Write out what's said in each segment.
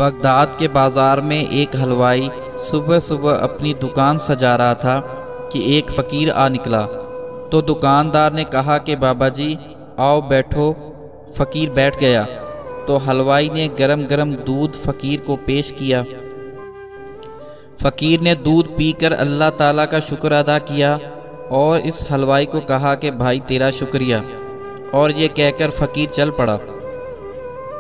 Baghdad کے بازار میں ایک حلوائی صبح صبح اپنی دکان سجا رہا تھا کہ ایک فقیر آ نکلا تو دکاندار نے کہا کہ بابا جی آؤ بیٹھو۔ فقیر بیٹھ گیا تو حلوائی نے گرم گرم دودھ فقیر کو پیش کیا۔ فقیر نے دودھ پی کر اللہ تعالیٰ کا شکر ادا کیا اور اس حلوائی کو کہا کہ بھائی تیرا شکریہ، اور یہ کہہ کر فقیر چل پڑا۔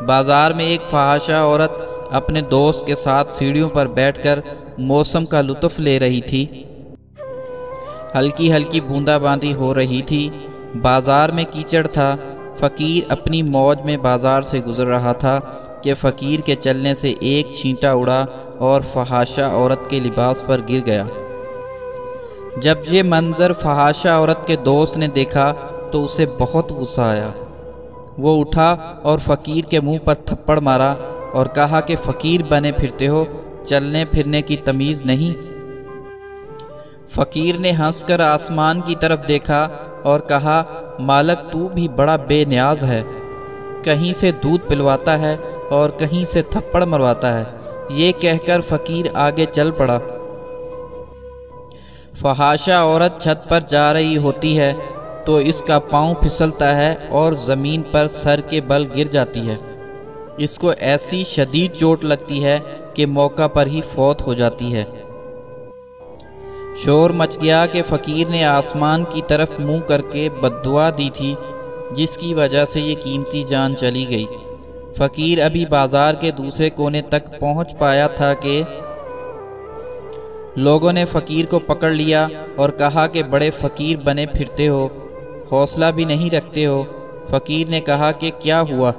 بازار میں ایک فحاشہ عورت اپنے دوست کے ساتھ سیڑھیوں پر بیٹھ کر موسم کا لطف لے رہی تھی۔ ہلکی ہلکی بوندا باندی ہو رہی تھی، بازار میں کیچڑ تھا۔ فقیر اپنی موج میں بازار سے گزر رہا تھا کہ فقیر کے چلنے سے ایک چھینٹا اڑا اور فحاشہ عورت کے لباس پر گر گیا۔ جب یہ منظر فحاشہ عورت کے دوست نے دیکھا تو اسے بہت غصہ آیا۔ وہ اٹھا اور فقیر کے منہ پر تھپڑ مارا اور کہا کہ فقیر بنے پھرتے ہو، چلنے پھرنے کی تمیز نہیں۔ فقیر نے ہنس کر آسمان کی طرف دیکھا اور کہا مالک تو بھی بڑا بے نیاز ہے، کہیں سے دودھ پلواتا ہے اور کہیں سے تھپڑ مرواتا ہے۔ یہ کہہ کر فقیر آگے چل پڑا۔ فحاشہ عورت چھت پر جا رہی ہوتی ہے تو اس کا پاؤں پھسلتا ہے اور زمین پر سر کے بل گر جاتی ہے۔ اس کو ایسی شدید چوٹ لگتی ہے کہ موقع پر ہی فوت ہو جاتی ہے۔ شور مچ گیا کہ فقیر نے آسمان کی طرف منہ کر کے بد دعا دی تھی، جس کی وجہ سے یہ قیمتی جان چلی گئی۔ فقیر ابھی بازار کے دوسرے کونے تک پہنچ پایا تھا کہ لوگوں نے فقیر کو پکڑ لیا اور کہا کہ بڑے فقیر بنے پھرتے ہو، حوصلہ بھی نہیں رکھتے ہو۔ فقیر نے کہا کہ کیا ہوا؟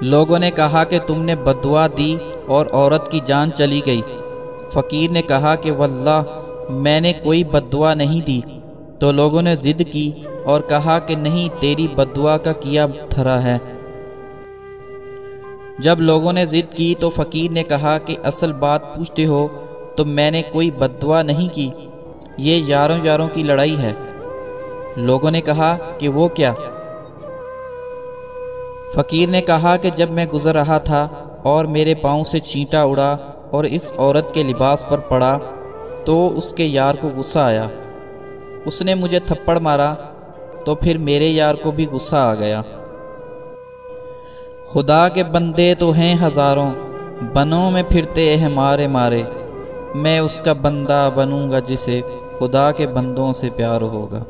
لوگوں نے کہا کہ تم نے بد دعا دی اور عورت کی جان چلی گئی۔ فقیر نے کہا کہ واللہ میں نے کوئی بد دعا نہیں دی۔ تو لوگوں نے ضد کی اور کہا کہ نہیں، تیری بد دعا کا کیا دھرا ہے۔ جب لوگوں نے ضد کی تو فقیر نے کہا کہ اصل بات پوچھتے ہو تو میں نے کوئی بد دعا نہیں کی، یہ یاروں یاروں کی لڑائی ہے۔ لوگوں نے کہا کہ وہ کیا؟ فقیر نے کہا کہ جب میں گزر رہا تھا اور میرے پاؤں سے چھینٹا اڑا اور اس عورت کے لباس پر پڑا تو اس کے یار کو غصہ آیا، اس نے مجھے تھپڑ مارا تو پھر میرے یار کو بھی غصہ آ گیا۔ خدا کے بندے تو ہیں ہزاروں، بنوں میں پھرتے ہیں مارے مارے، میں اس کا بندہ بنوں گا جسے خدا کے بندوں سے پیار ہوگا۔